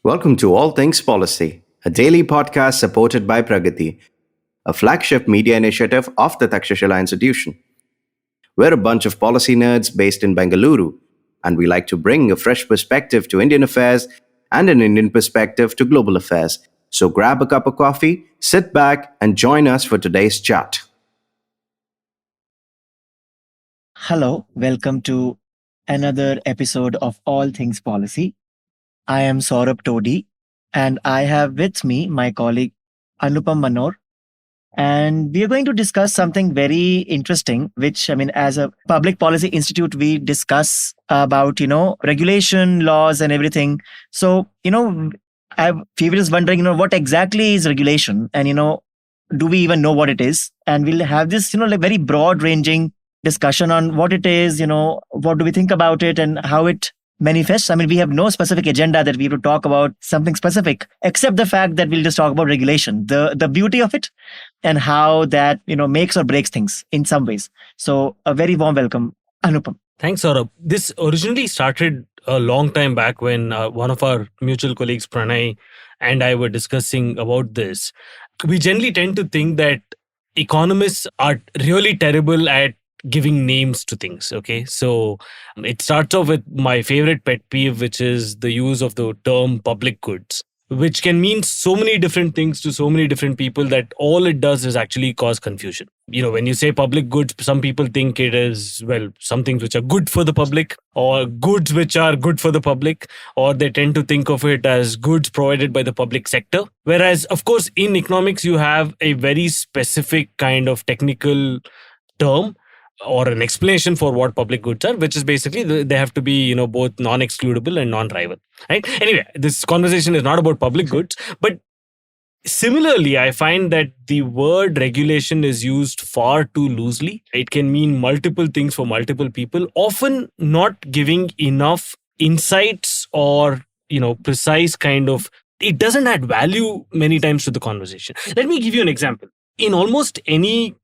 Welcome to All Things Policy, a daily podcast supported by Pragati, a flagship media initiative of the Takshashila Institution. We're a bunch of policy nerds based in Bengaluru, and we like to bring a fresh perspective to Indian affairs and an Indian perspective to global affairs. So grab a cup of coffee, sit back, and join us for today's chat. Hello, welcome to another episode of All Things Policy. I am Saurabh Todi, and I have with me my colleague Anupam Manur. And we are going to discuss something very interesting, which, as a public policy institute, we discuss about, regulation, laws, and everything. So, people is wondering, what exactly is regulation? And, do we even know what it is? And we'll have this, like very broad ranging discussion on what it is, what do we think about it and how it manifests. We have no specific agenda that we have to talk about something specific, except the fact that we'll just talk about regulation, the beauty of it and how that, makes or breaks things in some ways. So a very warm welcome, Anupam. Thanks, Saurabh. This originally started a long time back when one of our mutual colleagues, Pranay, and I were discussing about this. We generally tend to think that economists are really terrible at giving names to things. Okay, so it starts off with my favorite pet peeve, which is the use of the term public goods, which can mean so many different things to so many different people that all it does is actually cause confusion. When you say public goods, some people think it is, some things which are good for the public or goods which are good for the public, or they tend to think of it as goods provided by the public sector. Whereas, of course, in economics, you have a very specific kind of technical term or an explanation for what public goods are, which is basically they have to be, both non-excludable and non-rival. Right? Anyway, this conversation is not about public goods, but similarly, I find that the word regulation is used far too loosely. It can mean multiple things for multiple people, often not giving enough insights or, precise kind of, it doesn't add value many times to the conversation. Let me give you an example. In almost any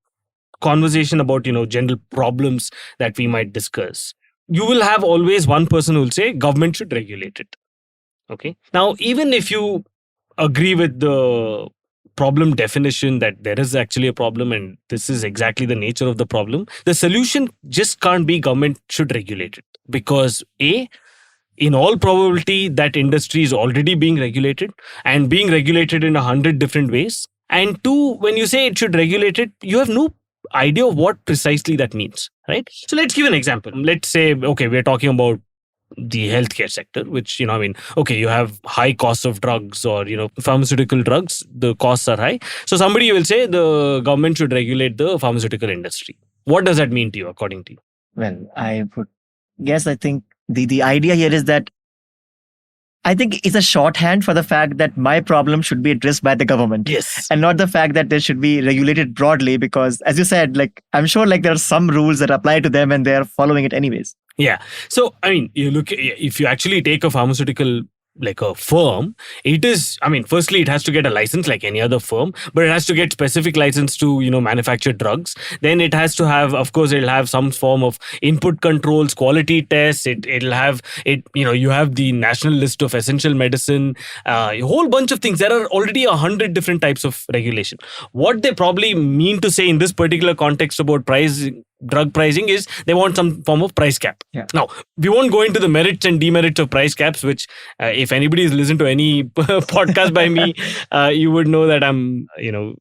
conversation about, general problems that we might discuss, you will have always one person who will say government should regulate it. Okay. Now, even if you agree with the problem definition that there is actually a problem and this is exactly the nature of the problem, the solution just can't be government should regulate it, because in all probability, that industry is already being regulated and being regulated in 100 different ways. And two, when you say it should regulate it, you have no idea of what precisely that means, right? So let's give an example. Let's say, okay, we're talking about the healthcare sector, which, you have high costs of drugs or, pharmaceutical drugs, the costs are high. So somebody will say the government should regulate the pharmaceutical industry. What does that mean to you, according to you? Well, I think the idea here is that I think it's a shorthand for the fact that my problem should be addressed by the government. Yes. And not the fact that they should be regulated broadly, because as you said, I'm sure there are some rules that apply to them and they're following it anyways. Yeah. So, you look, if you actually take a pharmaceutical, like a firm, it is, firstly, it has to get a license like any other firm, but it has to get specific license to, manufacture drugs. Then it has to have, of course, it'll have some form of input controls, quality tests. It'll have, you have the national list of essential medicine, a whole bunch of things. There are already 100 different types of regulation. What they probably mean to say in this particular context about drug pricing is they want some form of price cap. Yeah. Now, we won't go into the merits and demerits of price caps, which if anybody has listened to any podcast by me, you would know that I'm,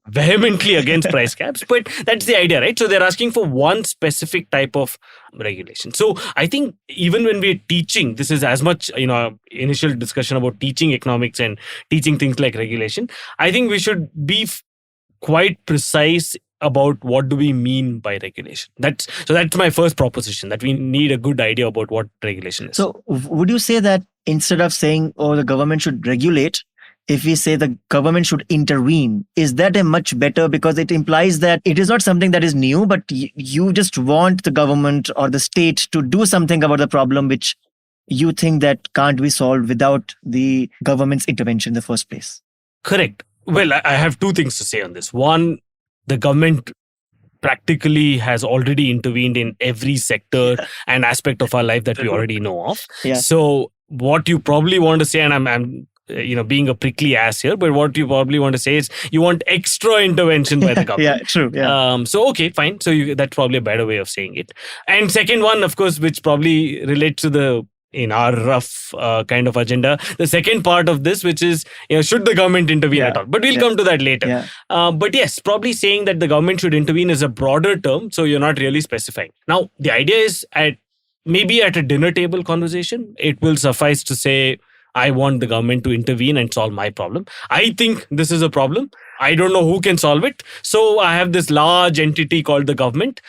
vehemently against price caps. But that's the idea, right? So they're asking for one specific type of regulation. So I think even when we're teaching, this is as much, initial discussion about teaching economics and teaching things like regulation. I think we should be quite precise about what do we mean by regulation. That's my first proposition, that we need a good idea about what regulation is. So would you say that instead of saying, the government should regulate, if we say the government should intervene, is that a much better, because it implies that it is not something that is new, but you just want the government or the state to do something about the problem which you think that can't be solved without the government's intervention in the first place? Correct. Well, I have two things to say on this. One, the government practically has already intervened in every sector and aspect of our life that we already know of. Yeah. So what you probably want to say, and I'm being a prickly ass here, but what you probably want to say is you want extra intervention by the government. Yeah, true. Yeah. So okay, fine. So that's probably a better way of saying it. And second one, of course, which probably relates to the in our rough kind of agenda, the second part of this, which is should the government intervene at all? But we'll come to that later. Yeah. But yes, probably saying that the government should intervene is a broader term, so you're not really specifying. Now, the idea is maybe at a dinner table conversation, it will suffice to say, I want the government to intervene and solve my problem. I think this is a problem. I don't know who can solve it. So I have this large entity called the government,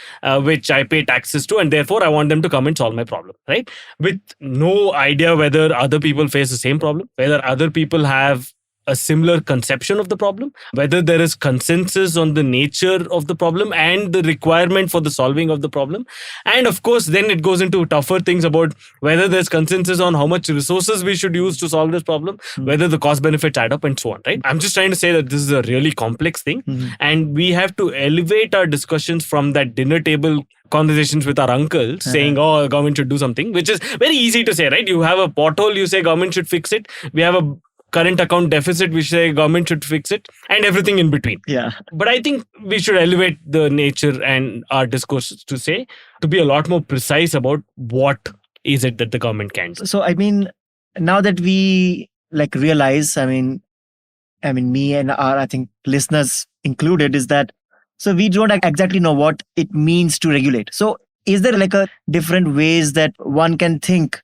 which I pay taxes to, and therefore I want them to come and solve my problem, right? With no idea whether other people face the same problem, whether other people have a similar conception of the problem, whether there is consensus on the nature of the problem and the requirement for the solving of the problem. And of course, then it goes into tougher things about whether there's consensus on how much resources we should use to solve this problem, whether the cost benefits add up and so on, right? I'm just trying to say that this is a really complex thing, and we have to elevate our discussions from that dinner table conversations with our uncles saying, oh, the government should do something, which is very easy to say, right? You have a pothole, you say government should fix it. We have a current account deficit, we say government should fix it, and everything in between. Yeah. But I think we should elevate the nature and our discourse to be a lot more precise about what is it that the government can do. So, I mean, now that we realize, I mean, me and our, I think, listeners included, is that, so we don't exactly know what it means to regulate. So is there a different ways that one can think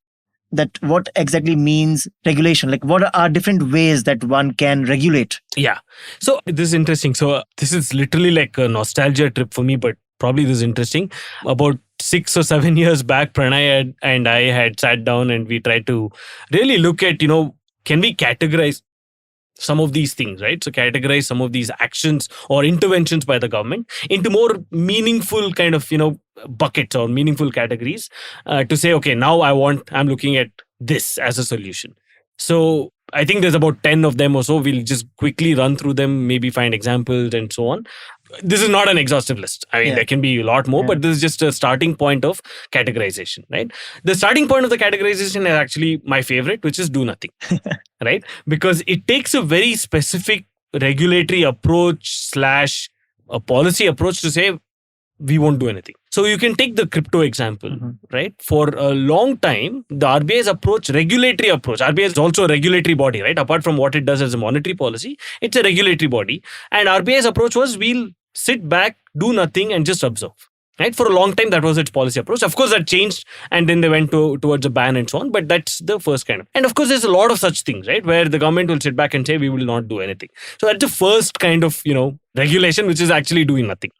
that what exactly means regulation? What are different ways that one can regulate? Yeah. So this is interesting. So this is literally like a nostalgia trip for me, but probably this is interesting. About 6 or 7 years back, Pranay and I had sat down and we tried to really look at, can we categorize some of these things, right? So categorize some of these actions or interventions by the government into more meaningful kind of, buckets or meaningful categories to say, okay, now I'm looking at this as a solution. So I think there's about 10 of them or so. We'll just quickly run through them, maybe find examples and so on. This is not an exhaustive list. I mean, there can be a lot more, but this is just a starting point of categorization, right? The starting point of the categorization is actually my favorite, which is do nothing, right? Because it takes a very specific regulatory approach / a policy approach to say, we won't do anything. So you can take the crypto example, right? For a long time, the RBI's regulatory approach, RBI is also a regulatory body, right? Apart from what it does as a monetary policy, it's a regulatory body. And RBI's approach was, we'll sit back, do nothing and just observe, right? For a long time, that was its policy approach. Of course, that changed and then they went towards a ban and so on. But that's the first kind of. And of course, there's a lot of such things, right? Where the government will sit back and say, we will not do anything. So that's the first kind of, regulation, which is actually doing nothing.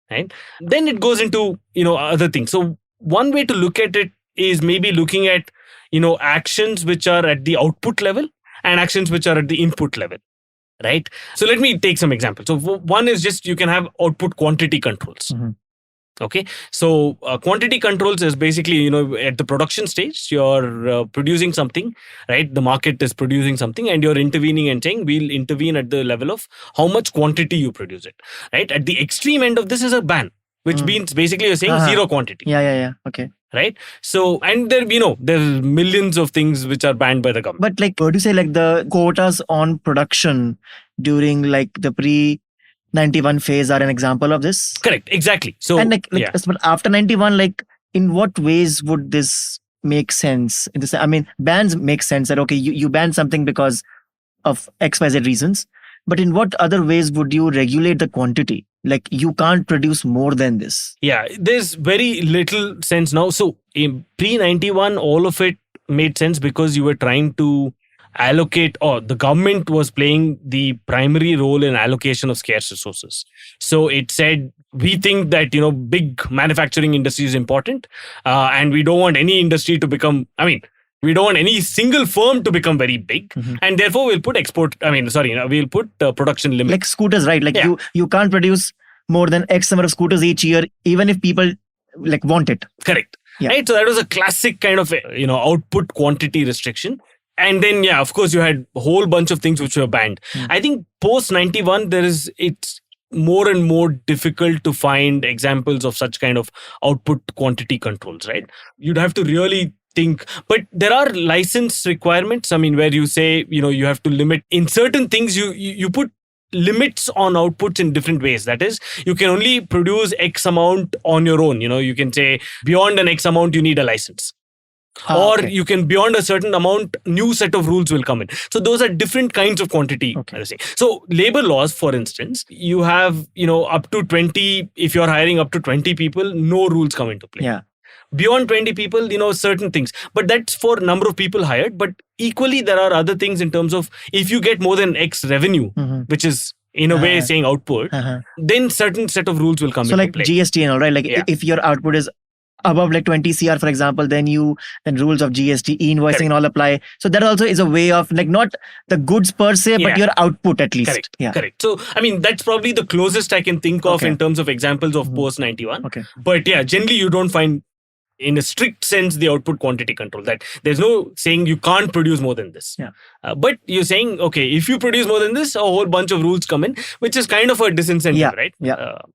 Right? Then it goes into, other things. So one way to look at it is maybe looking at, actions which are at the output level and actions which are at the input level, right? So let me take some examples. So one is just, you can have output quantity controls. Okay. So quantity controls is basically, at the production stage, you're producing something, right? The market is producing something and you're intervening and saying, we'll intervene at the level of how much quantity you produce it, right? At the extreme end of this is a ban, which means basically you're saying zero quantity. Yeah. Okay. Right. So, and there's millions of things which are banned by the government. But what do you say, the quotas on production during the pre-91 phase are an example of this? Correct. Exactly. So, and but after 91, in what ways would this make sense? I mean, bans make sense that, okay, you ban something because of XYZ reasons. But in what other ways would you regulate the quantity? You can't produce more than this. Yeah, there's very little sense now. So in pre-91, all of it made sense because you were trying to allocate, or the government was playing the primary role in allocation of scarce resources. So it said, we think that, big manufacturing industry is important and we don't want any industry to become, we don't want any single firm to become very big, and therefore we'll put we'll put production limits. Like scooters, right? You can't produce more than X number of scooters each year, even if people want it. Correct. Yeah. Right. So that was a classic kind of output quantity restriction. And then, of course, you had a whole bunch of things which were banned. I think post 91, it's more and more difficult to find examples of such kind of output quantity controls, right? You'd have to really think. But there are license requirements. I mean, where you say, you have to limit in certain things. You put limits on outputs in different ways. That is, you can only produce X amount on your own. You can say beyond an X amount, you need a license. Or you can, beyond a certain amount, new set of rules will come in. So those are different kinds of quantity. Okay. So labor laws, for instance, you have, up to 20, if you're hiring up to 20 people, no rules come into play. Yeah. Beyond 20 people, certain things. But that's for number of people hired. But equally, there are other things in terms of if you get more than X revenue, which is in a way saying output, then certain set of rules will come into play. So like GST and all, right? Like if your output is above like 20 CR, for example, then rules of GST, e-invoicing and all apply. So that also is a way of like not the goods per se, but your output at least. Correct. So, I mean, that's probably the closest I can think of in terms of examples of post 91. Okay. But yeah, generally you don't find in a strict sense the output quantity control, that there's no saying you can't produce more than this. But you're saying, okay, if you produce more than this, a whole bunch of rules come in, which is kind of a disincentive, right?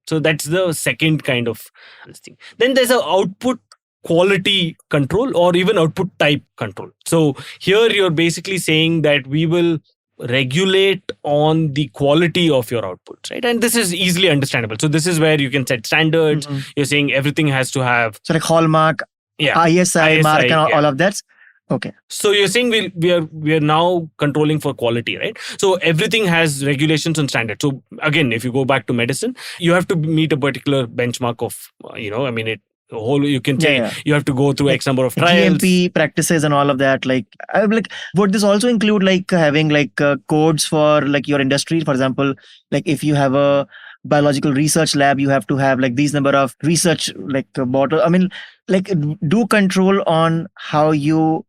So that's the second kind of this thing. Then there's a output quality control or even output type control. So here you're basically saying that we will regulate on the quality of your outputs, right? And this is easily understandable. So this is where you can set standards. You're saying everything has to have, so like hallmark, ISI mark and all of that. Okay. So you're saying we are now controlling for quality, right? So everything has regulations and standards. So again, if you go back to medicine, you have to meet a particular benchmark of, you can say you have to go through X number of trials. GMP practices and all of that. Like would this also include like having like codes for like your industry? For example, like if you have a biological research lab, you have to have like these number of research like bottle. I mean, like do control on how you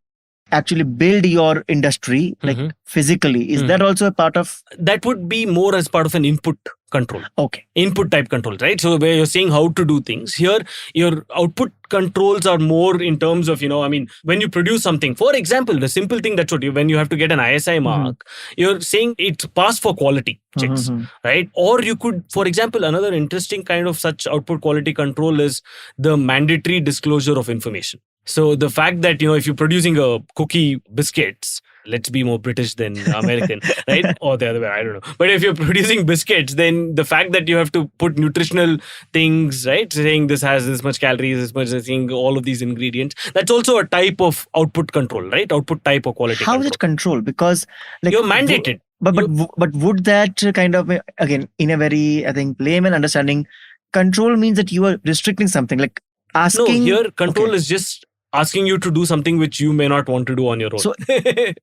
actually build your industry like physically. Is that also a part of? That would be more as part of an input control. Okay. Input type control, right? So where you're saying how to do things. Here, your output controls are more in terms of, when you produce something, for example, the simple thing that's when you have to get an ISI mark, you're saying it's passed for quality checks, right? Or you could, for example, another interesting kind of such output quality control is the mandatory disclosure of information. So the fact that, if you're producing a cookie biscuits, let's be more British than American, right? Or the other way, I don't know. But if you're producing biscuits, then the fact that you have to put nutritional things, right? Saying this has this much calories, this much, saying all of these ingredients, that's also a type of output control, right? Output type of quality control. How is it controlled? Because like you're mandated. But would that kind of, again, in a very, I think, layman understanding, control means that you are restricting something, like asking. No, here control is just asking you to do something which you may not want to do on your own. So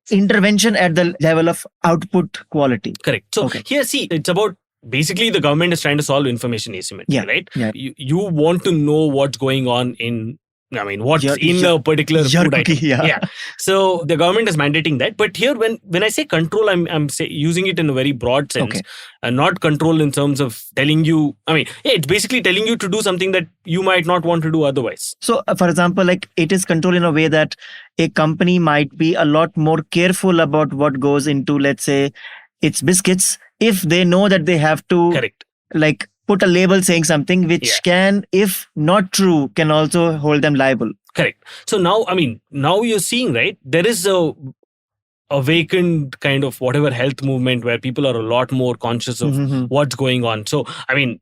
intervention at the level of output quality. Correct. So here, see, it's about basically the government is trying to solve information asymmetry, right? Yeah. You want to know what's going on in, what's in a particular food item. Yeah. So the government is mandating that. But here, when I say control, I'm using it in a very broad sense. And not control in terms of telling you, it's basically telling you to do something that you might not want to do otherwise. So, for example, like it is control in a way that a company might be a lot more careful about what goes into, let's say, its biscuits, if they know that they have to like put a label saying something which can, if not true, can also hold them liable. Correct. So now, now you're seeing, right, there is a awakened kind of whatever health movement where people are a lot more conscious of what's going on. So, 10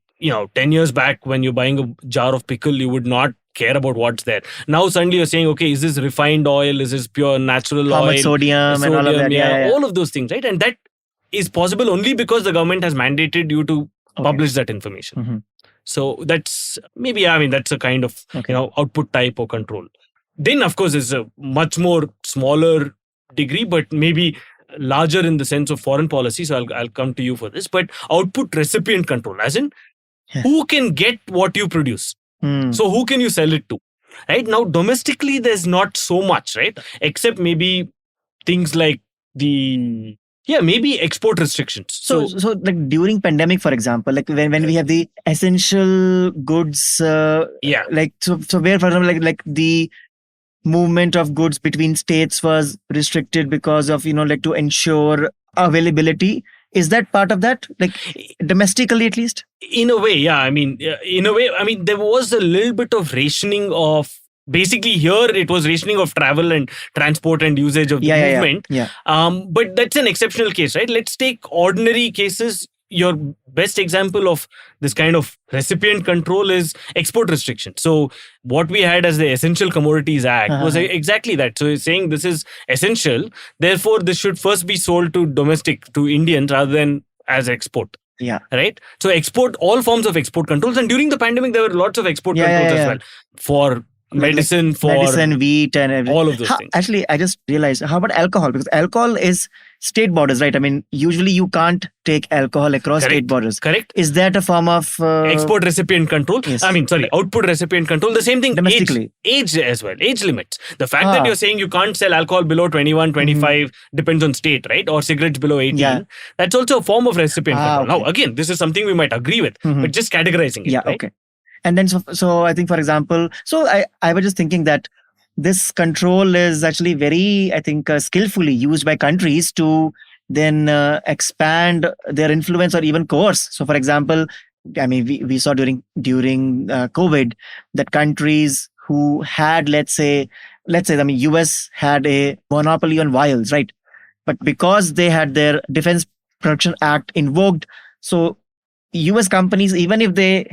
years back when you're buying a jar of pickle, you would not care about what's there. Now suddenly you're saying, okay, is this refined oil? Is this pure natural oil? How much sodium and all of that. Yeah. All of those things, right? And that is possible only because the government has mandated you to publish that information. So that's maybe, that's a kind of, output type or control. Then, of course, it's a much more smaller degree, but maybe larger in the sense of foreign policy. So I'll come to you for this. But output recipient control, as in who can get what you produce? So who can you sell it to? Right now, domestically, there's not so much, right? Except maybe things like maybe export restrictions. So like during pandemic, for example, like when we have the essential goods, like so where, for example, like the movement of goods between states was restricted because of, like to ensure availability. Is that part of that? Like domestically at least? In a way, yeah. In a way, there was a little bit of rationing of basically here it was rationing of travel and transport and usage of the movement. But that's an exceptional case, right? Let's take ordinary cases. Your best example of this kind of recipient control is export restriction. So what we had as the Essential Commodities Act was exactly that. So it's saying this is essential, therefore this should first be sold to domestic, to Indians rather than as export. Right. So export, all forms of export controls, and during the pandemic there were lots of export controls as well for medicine, for medicine, wheat, and everything. All of those things. Actually, I just realized, how about alcohol? Because alcohol is state borders, right? I mean, usually you can't take alcohol across state borders. Correct. Is that a form of export recipient control? Yes. Output recipient control. The same thing domestically. Age as well. Age limits. The fact that you're saying you can't sell alcohol below 21, 25, depends on state, right? Or cigarettes below 18. That's also a form of recipient control. Now, again, this is something we might agree with, but just categorizing it. Right? Okay. And then, so I think, for example, so I was just thinking that this control is actually very, I think, skillfully used by countries to then expand their influence or even coerce. So, for example, I mean, we saw during COVID that countries who had, let's say, I mean, US had a monopoly on vials, right? But because they had their Defense Production Act invoked, so US companies, even if they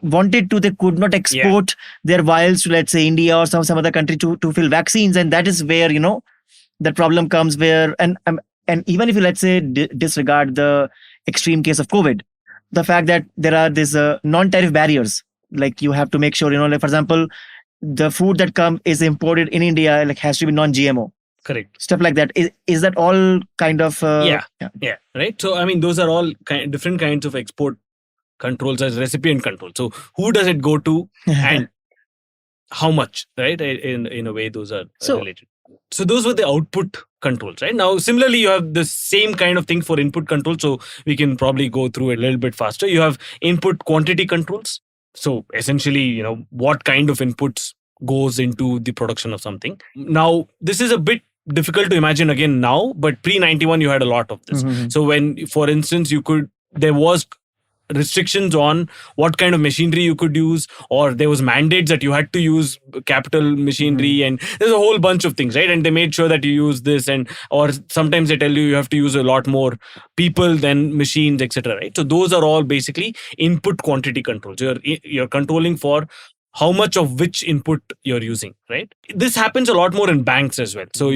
wanted to, they could not export their vials to, let's say, India or some other country to fill vaccines. And that is where, that problem comes where, and even if you, let's say, disregard the extreme case of COVID, the fact that there are these non-tariff barriers, like you have to make sure, like, for example, the food that is imported in India, like, has to be non-GMO. Correct. Stuff like that. Is that all kind of... Right. So, I mean, those are all different kinds of export controls as recipient control. So who does it go to and how much, right? In a way, those are related. So those were the output controls, right? Now, similarly, you have the same kind of thing for input control. So we can probably go through it a little bit faster. You have input quantity controls. So essentially, what kind of inputs goes into the production of something. Now, this is a bit difficult to imagine again now, but pre-91, you had a lot of this. So when, for instance, there was restrictions on what kind of machinery you could use, or there was mandates that you had to use capital machinery, and there's a whole bunch of things, right? And they made sure that you use this, or sometimes they tell you have to use a lot more people than machines, etc. Right? So those are all basically input quantity controls. You're controlling for how much of which input you're using, right? This happens a lot more in banks as well. So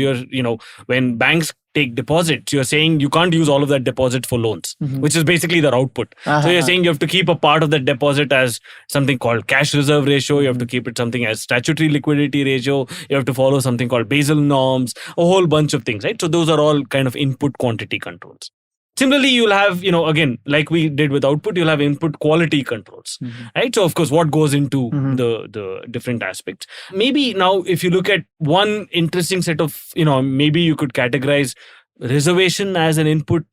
when banks take deposits, you're saying you can't use all of that deposit for loans, which is basically their output. So you're saying you have to keep a part of that deposit as something called cash reserve ratio. You have to keep it something as statutory liquidity ratio. You have to follow something called Basel norms, a whole bunch of things, right? So those are all kind of input quantity controls. Similarly, you'll have, again, like we did with output, you'll have input quality controls, right? So, of course, what goes into the different aspects. Maybe now, if you look at one interesting set of, maybe you could categorize reservation as an input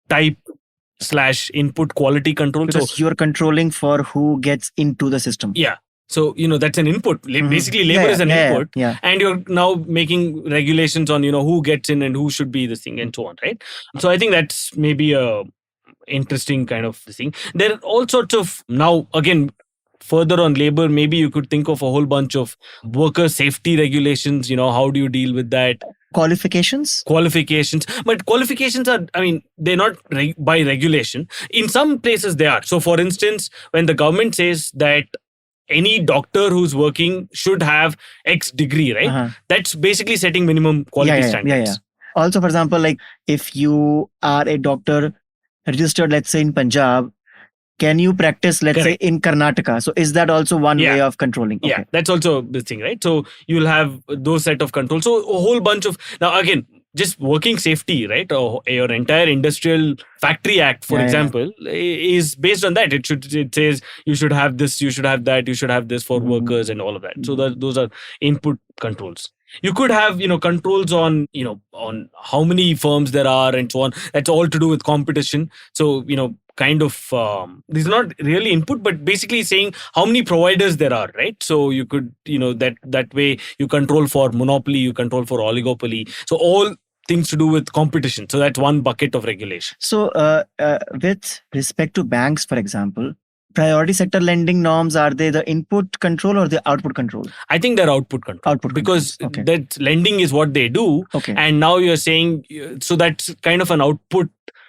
type / input quality control. Because you're controlling for who gets into the system. Yeah. So, that's an input. Basically, labor is an input. And you're now making regulations on, who gets in and who should be this thing and so on, right? So I think that's maybe a interesting kind of thing. There are all sorts of, now, again, further on labor, maybe you could think of a whole bunch of worker safety regulations. How do you deal with that? Qualifications. But qualifications are, they're not by regulation. In some places they are. So, for instance, when the government says that any doctor who's working should have X degree, right? That's basically setting minimum quality standards. Also, for example, like if you are a doctor registered, let's say in Punjab, can you practice, let's say, in Karnataka? So is that also one way of controlling? Okay. Yeah, that's also the thing, right? So you'll have those set of controls. So a whole bunch of, now again, just working safety, right? Or your entire industrial factory act, for example, is based on that. It says you should have this, you should have that, you should have this for workers and all of that. So those are input controls. You could have, controls on, on how many firms there are and so on. That's all to do with competition. So, kind of, this is not really input, but basically saying how many providers there are, right? So you could, that way you control for monopoly, you control for oligopoly. So all things to do with competition. So that's one bucket of regulation. So with respect to banks, for example, priority sector lending norms, are they the input control or the output control? I think they're output control. Output because controls, okay. that lending is what they do. Okay. And now you're saying, so that's kind of an output,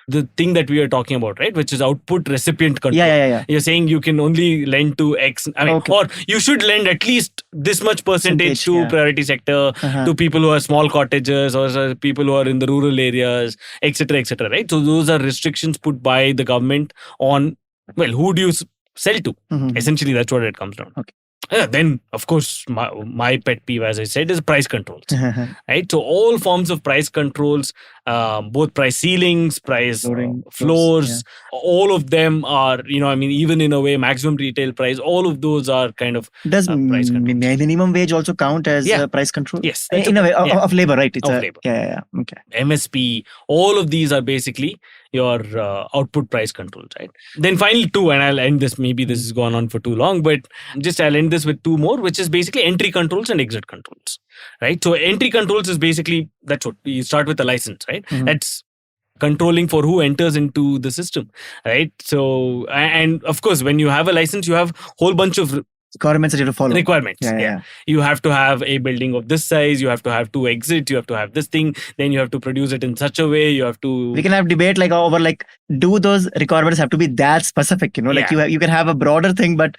the thing that we are talking about, right? Which is output recipient control. Yeah. You're saying you can only lend to X, I mean, Okay. or you should lend at least this much percentage to yeah. priority sector, to people who are small cottages or people who are in the rural areas, etc., right? So those are restrictions put by the government on, well, who do you sell to? Essentially, that's what it comes down. Okay. Then, of course, my pet peeve, as I said, is price controls. Right? So all forms of price controls, both price ceilings, price floors, all of them are, even in a way, maximum retail price, all of those are kind of Does price controls. minimum wage also count as price control? Yes. In a way, of labor, right? It's labor. Yeah. Okay. MSP, all of these are basically your output price controls, right? Then finally two, and I'll end this, maybe this has gone on for too long, but just I'll end this with two more, which is basically entry controls and exit controls, right? So entry controls is basically, that's what you start with a license, right? That's controlling for who enters into the system, right? So, and of course, when you have a license, you have a whole bunch of requirements that you have to follow. Requirements. Yeah. You have to have a building of this size. You have to have 2 exits. You have to have this thing. Then you have to produce it in such a way. You have to. We can have debate over do those requirements have to be that specific? Like you can have a broader thing, but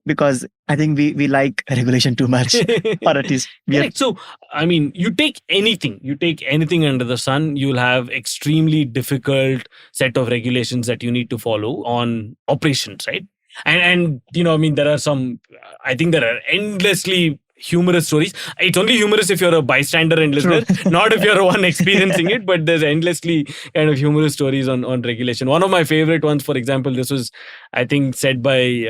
because I think we like regulation too much, or at least So I mean, you take anything under the sun, you'll have extremely difficult set of regulations that you need to follow on operations, right? And there are I think there are endlessly humorous stories. It's only humorous if you're a bystander and listener, not if you're the one experiencing it, but there's endlessly kind of humorous stories on regulation. One of my favorite ones, for example, this was, I think, said by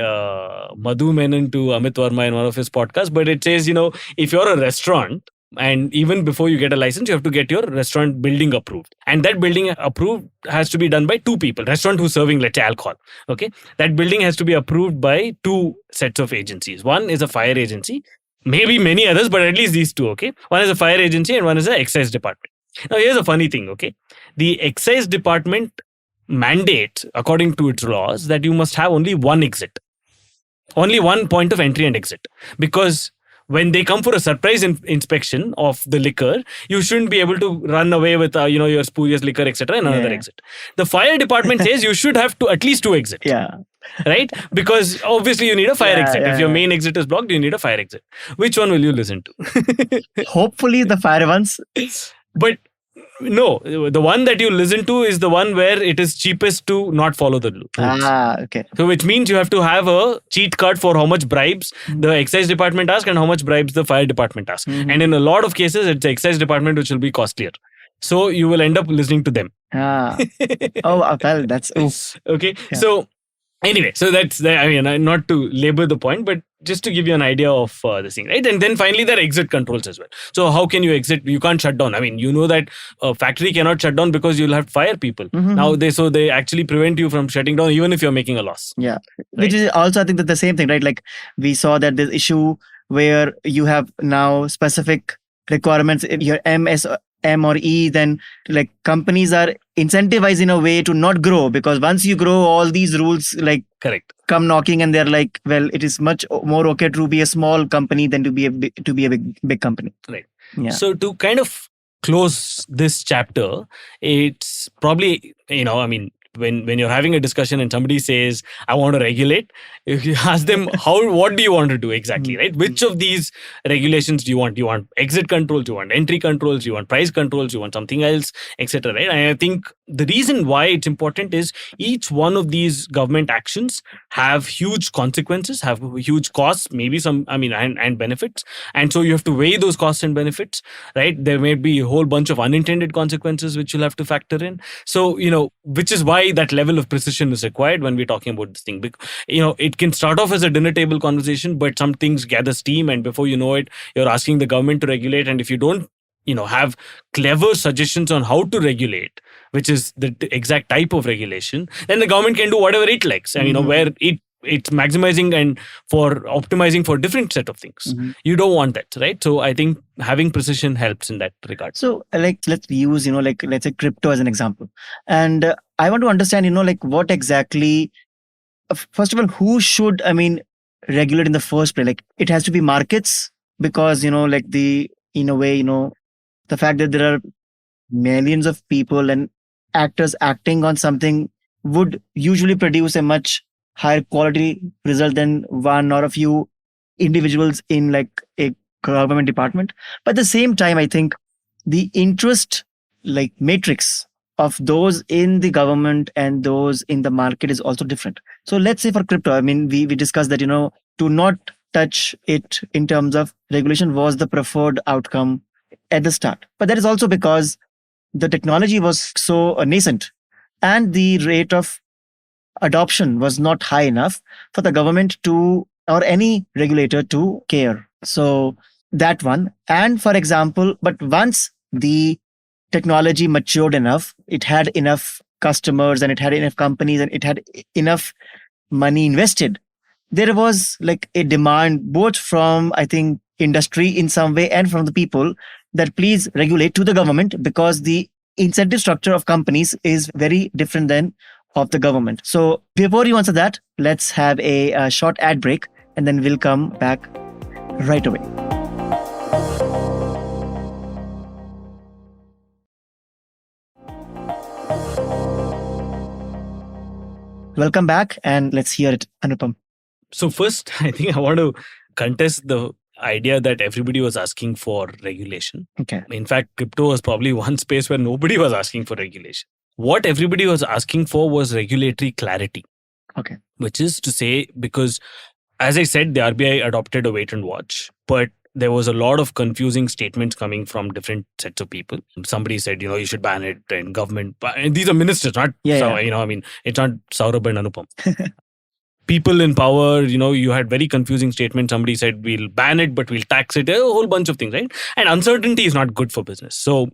Madhu Menon to Amit Verma in one of his podcasts, but it says, if you're a restaurant, and even before you get a license, you have to get your restaurant building approved. And that building approved has to be done by 2 people. Restaurant who's serving, let's say, alcohol. Okay. That building has to be approved by 2 sets of agencies. One is a fire agency, maybe many others, but at least these 2. Okay. One is a fire agency and one is an excise department. Now, here's a funny thing. Okay. The excise department mandates, according to its laws, that you must have only one exit. Only one point of entry and exit. Because when they come for a surprise inspection of the liquor, you shouldn't be able to run away with your spurious liquor, etc., and another exit. The fire department says you should have at least 2 exits. Yeah. Right? Because obviously you need a fire exit. If your main exit is blocked, you need a fire exit. Which one will you listen to? Hopefully the fire ones. But no, the one that you listen to is the one where it is cheapest to not follow the rules. Okay. So which means you have to have a cheat card for how much bribes the excise department asks and how much bribes the fire department asks. And in a lot of cases, it's the excise department which will be costlier. So you will end up listening to them. Oh, well, that's... Okay. Yeah. So anyway, so that's, not to labor the point, but just to give you an idea of this thing, right? And then finally, there are exit controls as well. So how can you exit? You can't shut down. I mean, you know that a factory cannot shut down because you'll have to fire people. Now, they actually prevent you from shutting down even if you're making a loss. Yeah. Right? Which is also, I think, that the same thing, right? Like we saw that this issue where you have now specific requirements, if you're M or E, then like companies are incentivized in a way to not grow, because once you grow, all these rules correct come knocking, and they're like, well, it is much more okay to be a small company than to be a big company. Right. Yeah. So to kind of close this chapter, it's probably, when you're having a discussion and somebody says, I want to regulate, if you ask them, what do you want to do exactly, right? Which of these regulations do you want? Do you want exit controls? Do you want entry controls? Do you want price controls? Do you want something else, etc., right? And I think the reason why it's important is each one of these government actions have huge consequences, have huge costs, maybe some, and benefits. And so you have to weigh those costs and benefits, right? There may be a whole bunch of unintended consequences which you'll have to factor in. So, which is why that level of precision is required when we're talking about this thing. It can start off as a dinner table conversation, but some things gather steam, and before you know it, you're asking the government to regulate. And if you don't, have clever suggestions on how to regulate, which is the exact type of regulation, then the government can do whatever it likes, and where it's maximizing and for optimizing for different set of things. You don't want that, right? So I think having precision helps in that regard. So let's use, let's say crypto as an example. And I want to understand, what exactly first of all, who should, regulate in the first place? Like, it has to be markets, because, like in a way, the fact that there are millions of people and actors acting on something would usually produce a much higher quality result than one or a few individuals in like a government department. But at the same time, I think the interest like matrix of those in the government and those in the market is also different. So let's say for crypto, we discussed that, to not touch it in terms of regulation was the preferred outcome at the start. But that is also because the technology was so nascent and the rate of adoption was not high enough for the government to or any regulator to care. So that one. And for example, but once the technology matured enough, it had enough customers and it had enough companies and it had enough money invested, there was like a demand both from, I think, industry in some way and from the people that please regulate to the government, because the incentive structure of companies is very different than of the government. So before you answer that, let's have a short ad break and then we'll come back right away. Welcome back and let's hear it, Anupam. So first, I think I want to contest the idea that everybody was asking for regulation. Okay. In fact, crypto was probably one space where nobody was asking for regulation. What everybody was asking for was regulatory clarity. Okay. Which is to say, because as I said, the RBI adopted a wait and watch, but there was a lot of confusing statements coming from different sets of people. Somebody said, you should ban it, and government, and these are ministers, not, it's not Saurabh and Anupam. People in power, you had very confusing statements. Somebody said, we'll ban it, but we'll tax it, a whole bunch of things, right? And uncertainty is not good for business. So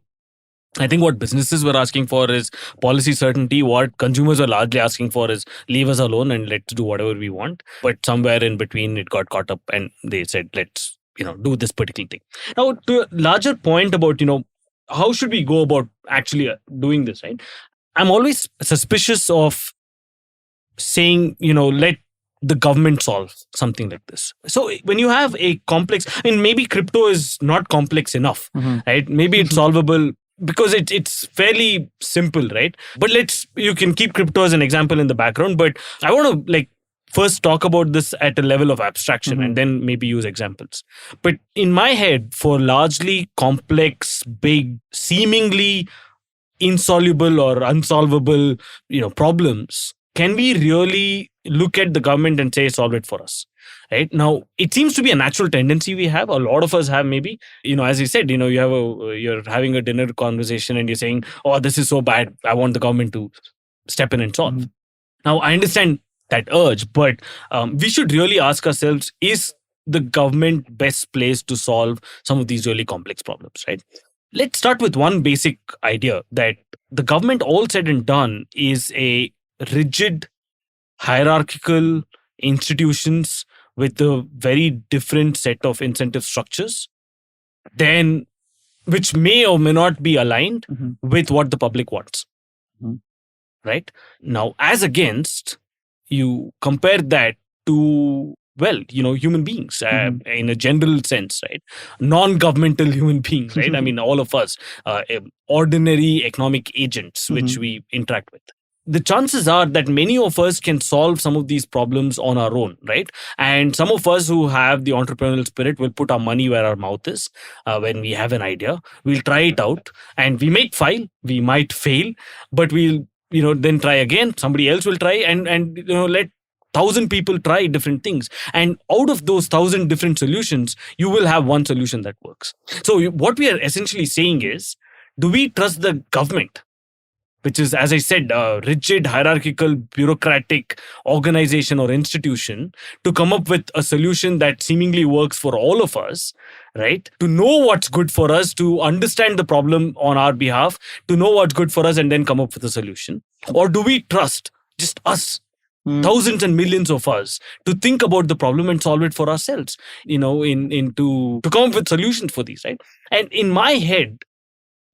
I think what businesses were asking for is policy certainty. What consumers were largely asking for is leave us alone and let's do whatever we want. But somewhere in between, it got caught up and they said, let's, do this particular thing. Now, to a larger point about, how should we go about actually doing this, right? I'm always suspicious of saying, let the government solve something like this. So when you have a complex, maybe crypto is not complex enough, right? Maybe it's solvable because it's fairly simple, right? But you can keep crypto as an example in the background. But I want to first talk about this at a level of abstraction and then maybe use examples. But in my head, for largely complex, big, seemingly insoluble or unsolvable, problems, can we really look at the government and say, solve it for us? Right now, it seems to be a natural tendency we have. A lot of us have, maybe, as you said, you're having a dinner conversation and you're saying, oh, this is so bad, I want the government to step in and solve. Now, I understand that urge, but we should really ask ourselves, is the government best placed to solve some of these really complex problems, right? Let's start with one basic idea that the government, all said and done, is a rigid, hierarchical institutions with a very different set of incentive structures, then which may or may not be aligned with what the public wants. Right? Now, as against, you compare that to, human beings in a general sense, right? Non-governmental human beings, right? All of us, ordinary economic agents which we interact with. The chances are that many of us can solve some of these problems on our own, right? And some of us who have the entrepreneurial spirit will put our money where our mouth is. When we have an idea, we'll try it out, and we might fail, but we'll, then try again. Somebody else will try, and let 1,000 people try different things. And out of those 1,000 different solutions, you will have one solution that works. So what we are essentially saying is, do we trust the government, which is, as I said, a rigid, hierarchical, bureaucratic organization or institution, to come up with a solution that seemingly works for all of us, right? To know what's good for us, to understand the problem on our behalf, to know what's good for us, and then come up with a solution? Or do we trust just us, thousands and millions of us, to think about the problem and solve it for ourselves, to come up with solutions for these, right? And in my head,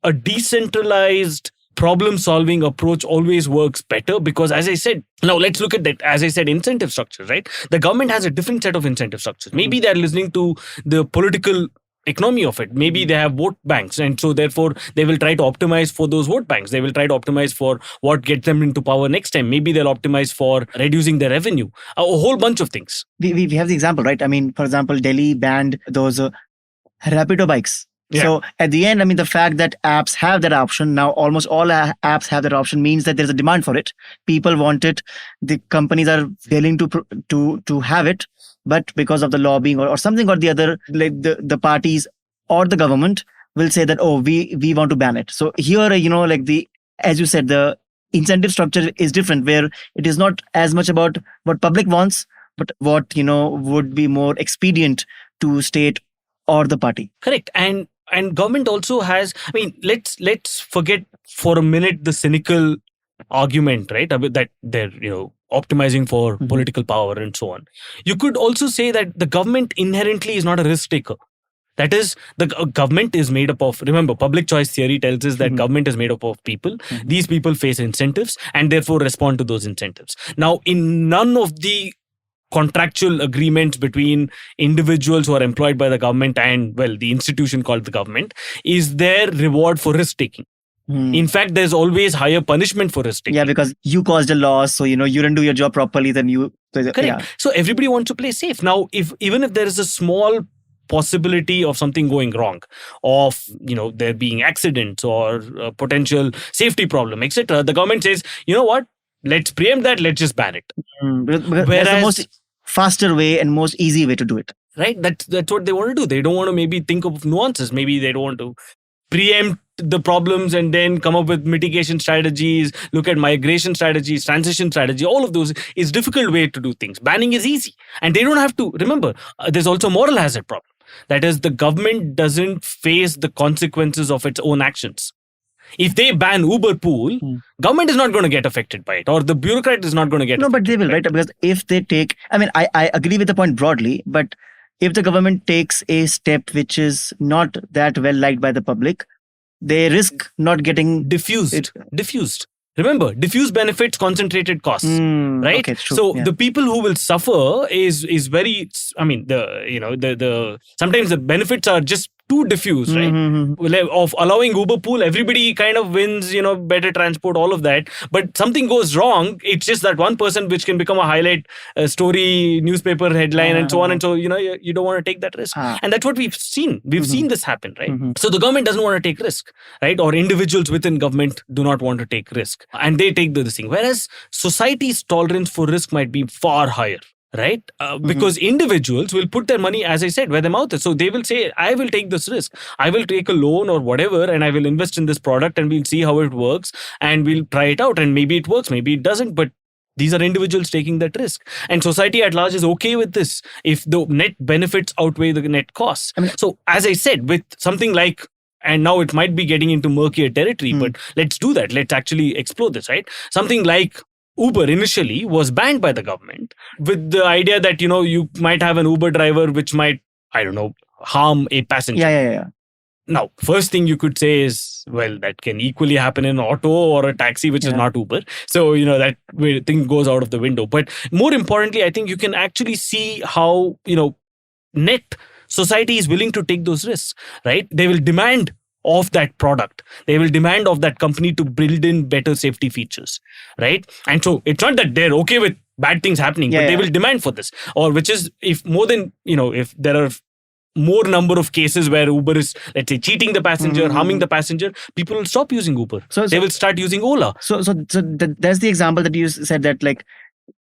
a decentralized, problem solving approach always works better, because as I said, now let's look at that, as I said, incentive structures, right? The government has a different set of incentive structures. Maybe they're listening to the political economy of it. Maybe they have vote banks, and so therefore they will try to optimize for those vote banks. They will try to optimize for what gets them into power next time. Maybe they'll optimize for reducing their revenue, a whole bunch of things. We have the example, right? I mean, for example, Delhi banned those Rapido bikes. Yeah. So at the end, I mean, the fact that apps have that option, now almost all apps have that option, means that there's a demand for it. People want it. The companies are willing to have it. But because of the lobbying or something or the other, like the parties or the government will say that, oh, we want to ban it. So here, like as you said, the incentive structure is different, where it is not as much about what public wants, but what, would be more expedient to state or the party. Correct. And government also has, I mean, let's forget for a minute the cynical argument, right? That they're, optimizing for political power and so on. You could also say that the government inherently is not a risk taker. That is, the government is made up of, remember, public choice theory tells us that government is made up of people. These people face incentives and therefore respond to those incentives. Now, in none of the contractual agreements between individuals who are employed by the government and, well, the institution called the government, is there reward for risk taking. In fact, there's always higher punishment for risk taking. Yeah, because you caused a loss, so you didn't do your job properly, then you. Correct. Yeah. So everybody wants to play safe. Now, even if there is a small possibility of something going wrong, of there being accidents or potential safety problem, etc., the government says, you know what, let's preempt that, let's just ban it. Because that's the most faster way and most easy way to do it. Right? That's what they want to do. They don't want to maybe think of nuances. Maybe they don't want to preempt the problems and then come up with mitigation strategies, look at migration strategies, transition strategy. All of those is difficult way to do things. Banning is easy. And they don't have to. Remember, there's also a moral hazard problem. That is, the government doesn't face the consequences of its own actions. If they ban Uber pool, government is not going to get affected by it, or the bureaucrat is not going to get affected. But they will, right? Because if they take, I mean, I agree with the point broadly, but if the government takes a step which is not that well liked by the public, they risk not getting diffused. Remember, diffuse benefits, concentrated costs, right? Okay, true. So the people who will suffer is very. I mean, the sometimes the benefits are just too diffuse, right? Of allowing Uber pool, everybody kind of wins, better transport, all of that. But something goes wrong, it's just that one person which can become a highlight story, newspaper headline, and so on. And so, you don't want to take that risk. And that's what we've seen. We've seen this happen, right? So the government doesn't want to take risk, right? Or individuals within government do not want to take risk. And they take this thing. Whereas society's tolerance for risk might be far higher. Right? Because individuals will put their money, as I said, where their mouth is. So they will say, I will take this risk. I will take a loan or whatever, and I will invest in this product, and we'll see how it works, and we'll try it out. And maybe it works, maybe it doesn't. But these are individuals taking that risk. And society at large is okay with this if the net benefits outweigh the net costs. So as I said, with something like, and now it might be getting into murkier territory, but let's do that. Let's actually explore this, right? Something like Uber initially was banned by the government with the idea that, you might have an Uber driver which might, harm a passenger. Yeah. Now, first thing you could say is, well, that can equally happen in an auto or a taxi, which is not Uber. So, that thing goes out of the window. But more importantly, I think you can actually see how, net society is willing to take those risks, right? They will demand of that product. They will demand of that company to build in better safety features, right? And so it's not that they're okay with bad things happening, but they will demand for this. Or which is, if there are more number of cases where Uber is, let's say, cheating the passenger, harming the passenger, people will stop using Uber. So they will start using Ola. So that's the example that you said, that like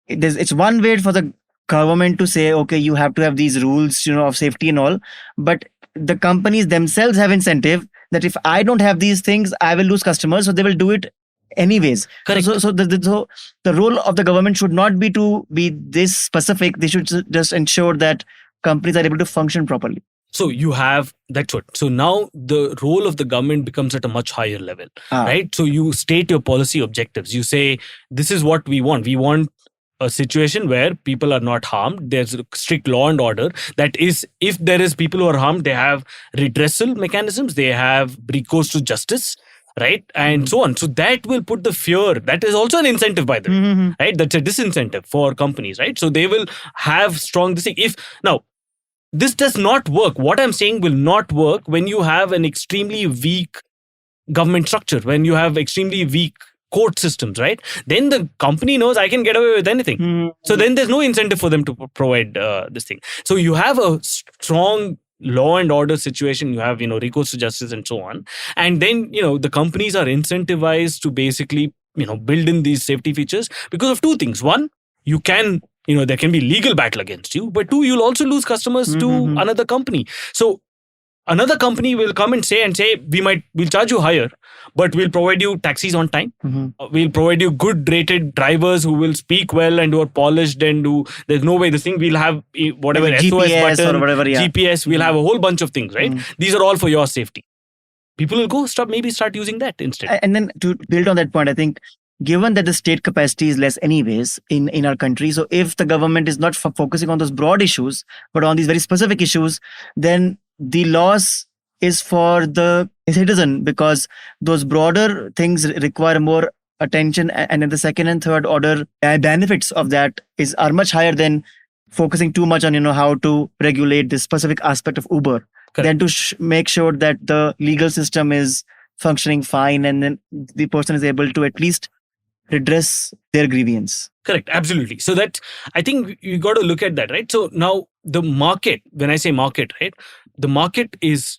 it's one way for the government to say, okay, you have to have these rules, of safety and all, but the companies themselves have incentive that if I don't have these things, I will lose customers. So they will do it anyways. Correct. So the role of the government should not be to be this specific. They should just ensure that companies are able to function properly. So you have, that's what. So now the role of the government becomes at a much higher level, right? So you state your policy objectives. You say, this is what we want. We want a situation where people are not harmed. There's a strict law and order. That is, if there is people who are harmed, they have redressal mechanisms. They have recourse to justice. right? And so on. So that will put the fear. That is also an incentive, by the way, right? That's a disincentive for companies, right? So they will have strong this thing. If now this does not work, what I'm saying will not work when you have an extremely weak government structure, when you have extremely weak court systems, right? Then the company knows I can get away with anything. So then there's no incentive for them to provide this thing. So you have a strong law and order situation, you have recourse to justice and so on, and then the companies are incentivized to basically build in these safety features because of two things. One, you can there can be legal battle against you, but two, you'll also lose customers to another company. So another company will come and say we'll charge you higher, but we'll provide you taxis on time. We'll provide you good rated drivers who will speak well and who are polished and there's no way this thing, we'll have whatever like SOS GPS button, or whatever, yeah. GPS, we'll have a whole bunch of things, right? These are all for your safety. People will go start using that instead. And then to build on that point, I think given that the state capacity is less anyways in our country, so if the government is not focusing on those broad issues but on these very specific issues, then the loss is for the citizen, because those broader things require more attention, and then the second and third order benefits of that are much higher than focusing too much on how to regulate this specific aspect of Uber. Correct. Than to make sure that the legal system is functioning fine and then the person is able to at least redress their grievance. Correct, absolutely. So that, I think you got to look at that, right? So now the market, when I say market, right, the market is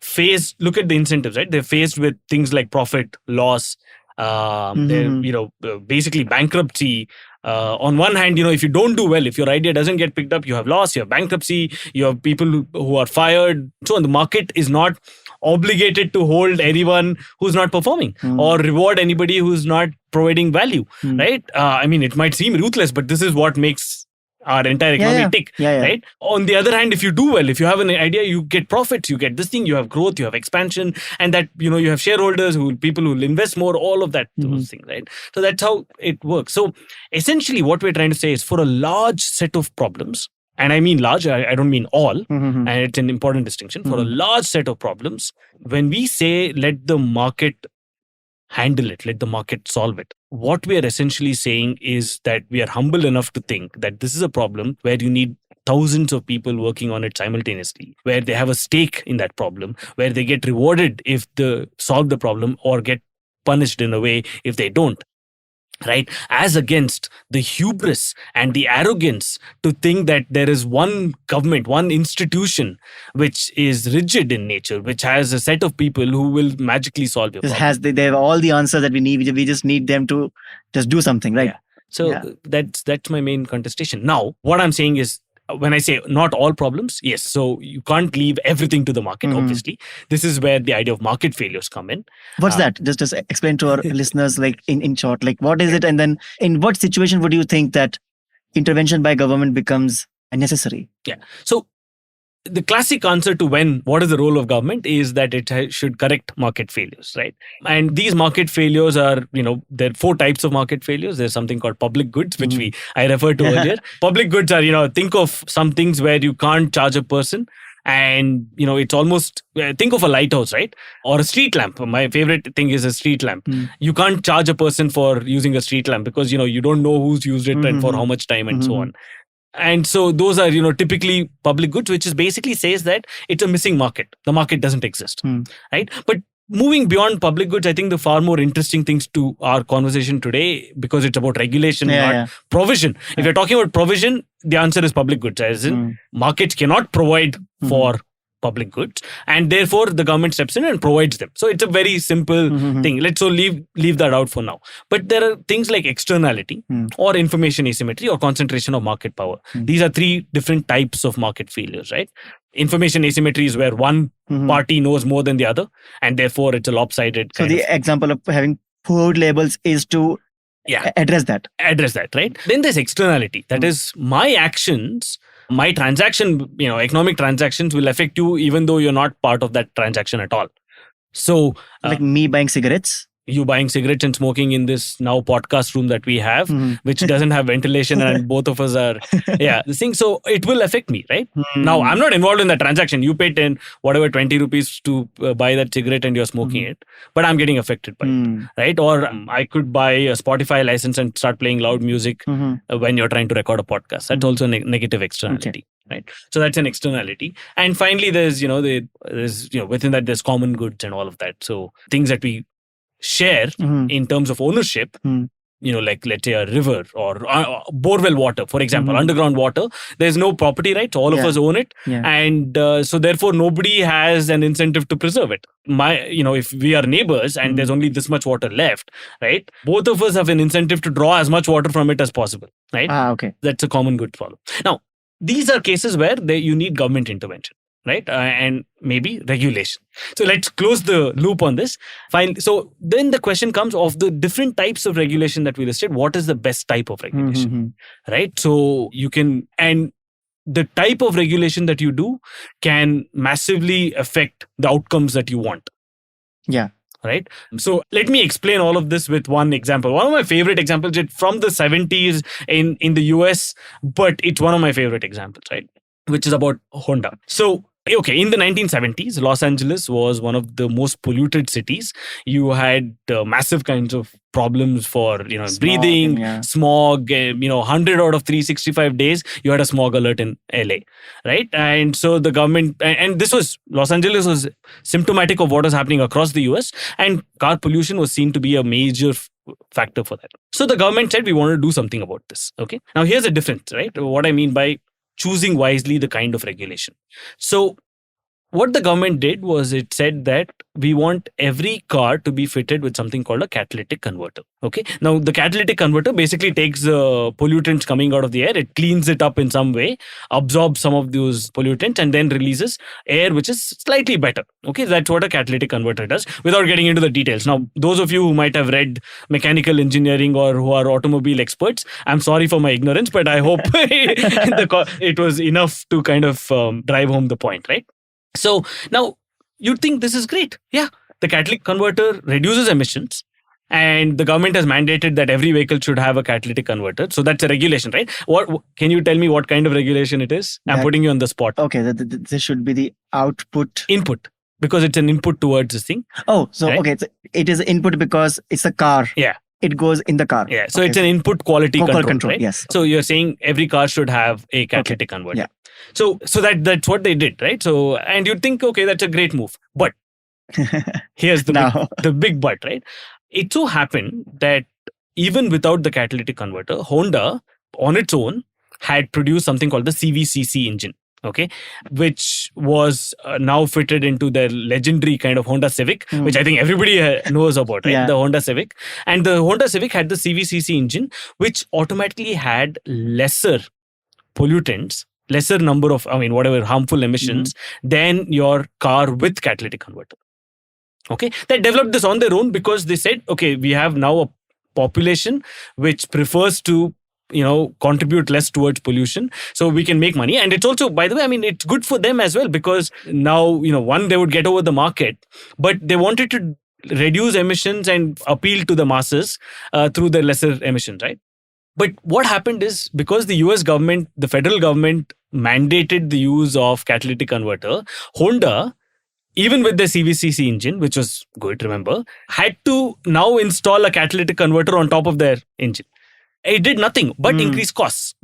faced, look at the incentives, right? They're faced with things like profit, loss, they're, basically bankruptcy. On one hand, if you don't do well, if your idea doesn't get picked up, you have loss, you have bankruptcy, you have people who are fired. So the market is not obligated to hold anyone who's not performing or reward anybody who's not providing value, right? I mean, it might seem ruthless, but this is what makes our entire economy tick, right? On the other hand, if you do well, if you have an idea, you get profits, you get this thing, you have growth, you have expansion, and that, you have shareholders, people who will invest more, all of that, those things, right? So that's how it works. So essentially what we're trying to say is, for a large set of problems, and I mean large, I don't mean all, and it's an important distinction, for a large set of problems, when we say let the market handle it, let the market solve it, what we are essentially saying is that we are humble enough to think that this is a problem where you need thousands of people working on it simultaneously, where they have a stake in that problem, where they get rewarded if they solve the problem or get punished in a way if they don't. Right? As against the hubris and the arrogance to think that there is one government, one institution which is rigid in nature, which has a set of people who will magically solve your problem. They have all the answers that we need. We just need them to just do something, right? Yeah. So that's my main contestation. Now, what I'm saying is, when I say not all problems, yes, so you can't leave everything to the market, obviously. This is where the idea of market failures come in. What's that? Just explain to our listeners, like in short, like what is it? And then in what situation would you think that intervention by government becomes necessary? Yeah. So the classic answer to what is the role of government is that it should correct market failures, right? And these market failures are, there are 4 types of market failures. There's something called public goods, which I referred to earlier. Public goods are, think of some things where you can't charge a person. And, it's almost, think of a lighthouse, right? Or a street lamp. My favorite thing is a street lamp. You can't charge a person for using a street lamp because, you don't know who's used it and for how much time and so on. And so those are, typically public goods, which is basically says that it's a missing market. The market doesn't exist, right? But moving beyond public goods, I think the far more interesting things to our conversation today, because it's about regulation, not provision. If you're talking about provision, the answer is public goods, as in markets cannot provide for public goods, and therefore the government steps in and provides them. So it's a very simple thing. Let's leave that out for now. But there are things like externality or information asymmetry or concentration of market power. These are 3 different types of market failures, right? Information asymmetry is where one party knows more than the other, and therefore it's a lopsided kind of. So the example of having food labels is to address that, right? Then there's externality. That is, my actions, my transaction, economic transactions will affect you even though you're not part of that transaction at all. So like me buying cigarettes? you buying cigarettes and smoking in this now podcast room that we have, which doesn't have ventilation, and both of us are, this thing. So it will affect me, right? Now, I'm not involved in the transaction. You pay 20 rupees to buy that cigarette and you're smoking it, but I'm getting affected by it, right? Or I could buy a Spotify license and start playing loud music when you're trying to record a podcast. That's also a negative externality. Right. So that's an externality. And finally, there's within that, there's common goods and all of that. So things that we share in terms of ownership, like let's say a river or borewell water, for example, underground water, there's no property rights. All of us own it. And so therefore, nobody has an incentive to preserve it. If we are neighbors and there's only this much water left, right? Both of us have an incentive to draw as much water from it as possible, right? Okay. That's a common good problem. Now, these are cases where you need government intervention, right? And maybe regulation. So let's close the loop on this. Fine. So then the question comes of the different types of regulation that we listed. What is the best type of regulation, right? So you can, and the type of regulation that you do can massively affect the outcomes that you want. Yeah. Right. So let me explain all of this with one example. One of my favorite examples is from the 70s in the US, but it's one of my favorite examples, right? Which is about Honda. So, okay, in the 1970s, Los Angeles was one of the most polluted cities. You had massive kinds of problems for, smog, breathing, smog, 100 out of 365 days, you had a smog alert in LA, right? And so the government, and Los Angeles was symptomatic of what was happening across the US, and car pollution was seen to be a major factor for that. So the government said, we want to do something about this, okay? Now here's the difference, right? What I mean by choosing wisely the kind of regulation. So what the government did was it said that we want every car to be fitted with something called a catalytic converter. Okay. Now, the catalytic converter basically takes the pollutants coming out of the air, it cleans it up in some way, absorbs some of those pollutants, and then releases air which is slightly better. Okay. That's what a catalytic converter does, without getting into the details. Now, those of you who might have read mechanical engineering or who are automobile experts, I'm sorry for my ignorance, but I hope it was enough to kind of drive home the point, right? So now you'd think this is great. Yeah, the catalytic converter reduces emissions, and the government has mandated that every vehicle should have a catalytic converter. So that's a regulation, right? What can you tell me what kind of regulation it is? I'm putting you on the spot. Okay, this should be the input, because it's an input towards this thing. Oh, so right? Okay, it is input because it's a car. Yeah. It goes in the car. Yeah. So it's an input quality control, right? Yes. So you're saying every car should have a catalytic converter. Yeah. So that's what they did, right? So, and you'd think, okay, that's a great move. But here's the big but, right? It so happened that even without the catalytic converter, Honda on its own had produced something called the CVCC engine. Okay, which was now fitted into their legendary kind of Honda Civic, which I think everybody knows about, right? Yeah. The Honda Civic. And the Honda Civic had the CVCC engine, which automatically had lesser pollutants, lesser number of, whatever harmful emissions than your car with catalytic converter. Okay, they developed this on their own because they said, okay, we have now a population which prefers to contribute less towards pollution, so we can make money. And it's also, by the way, it's good for them as well, because now, one, they would get over the market, but they wanted to reduce emissions and appeal to the masses through their lesser emissions, right? But what happened is, because the US government, the federal government mandated the use of catalytic converter, Honda, even with the CVCC engine, which was good, remember, had to now install a catalytic converter on top of their engine. It did nothing but increase costs,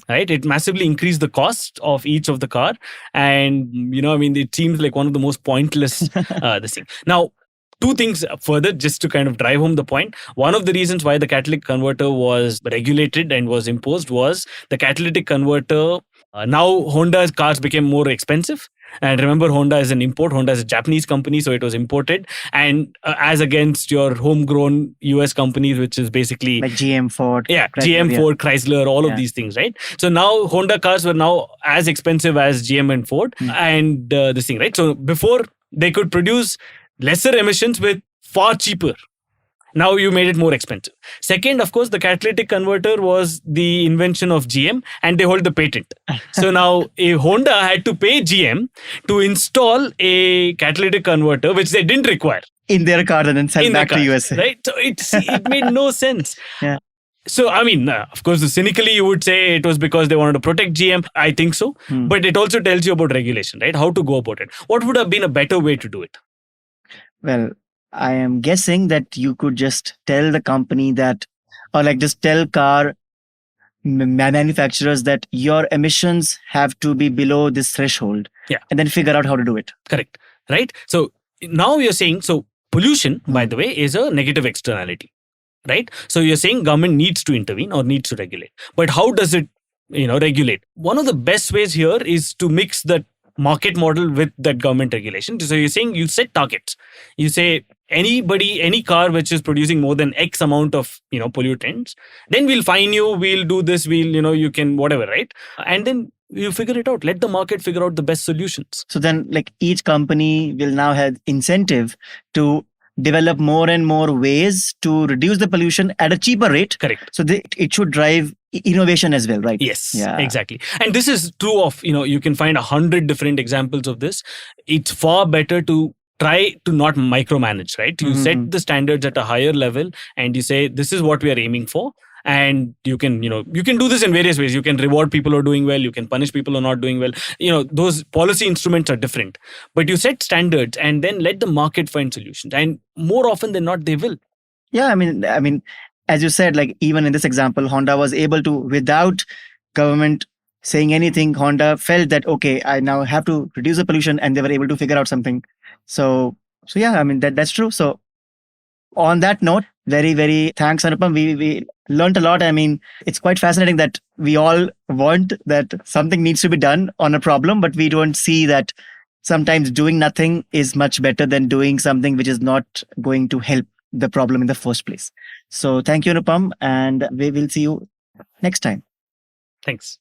right? It massively increased the cost of each of the car. And, it seems like one of the most pointless this thing. Now, two things further, just to kind of drive home the point. One of the reasons why the catalytic converter was regulated and was imposed was the catalytic converter. Now, Honda's cars became more expensive. And remember, Honda is an import. Honda is a Japanese company, so it was imported. And as against your homegrown US companies, which is basically like GM, Ford. Yeah, GM, Ford, Chrysler, all of these things, right? So now Honda cars were now as expensive as GM and Ford and this thing, right? So before, they could produce lesser emissions with far cheaper. Now you made it more expensive. Second, of course, the catalytic converter was the invention of GM, and they hold the patent. So now a Honda had to pay GM to install a catalytic converter, which they didn't require. in their car and then sell in the back to car, USA. right? So it made no sense. Yeah. So, I mean, of course, cynically, you would say it was because they wanted to protect GM. I think so. But it also tells you about regulation, right? How to go about it. What would have been a better way to do it? Well, I am guessing that you could just tell the company that, or like just tell car manufacturers that your emissions have to be below this threshold. Yeah. And then figure out how to do it. Correct. Right? So now you're saying, so pollution, by the way, is a negative externality. Right? So you're saying government needs to intervene or needs to regulate. But how does it, regulate? One of the best ways here is to mix the market model with that government regulation. So you're saying you set targets. You say any car which is producing more than X amount of, pollutants, then we'll fine you, we'll do this, you can whatever, right? And then you figure it out. Let the market figure out the best solutions. So then like each company will now have incentive to develop more and more ways to reduce the pollution at a cheaper rate. Correct. So it should drive innovation as well, right? Yes, exactly. And this is true of, you can find 100 different examples of this. It's far better to try to not micromanage, right? You set the standards at a higher level and you say, this is what we are aiming for. And you can do this in various ways. You can reward people who are doing well. You can punish people who are not doing well. Those policy instruments are different. But you set standards and then let the market find solutions. And more often than not, they will. Yeah, I mean, as you said, like even in this example, Honda was able to, without government saying anything, Honda felt that, okay, I now have to reduce the pollution, and they were able to figure out something. So yeah, I mean, that's true. So on that note, very, very thanks, Anupam. We learned a lot. I mean, it's quite fascinating that we all want that something needs to be done on a problem, but we don't see that sometimes doing nothing is much better than doing something which is not going to help the problem in the first place. So thank you, Anupam, and we will see you next time. Thanks.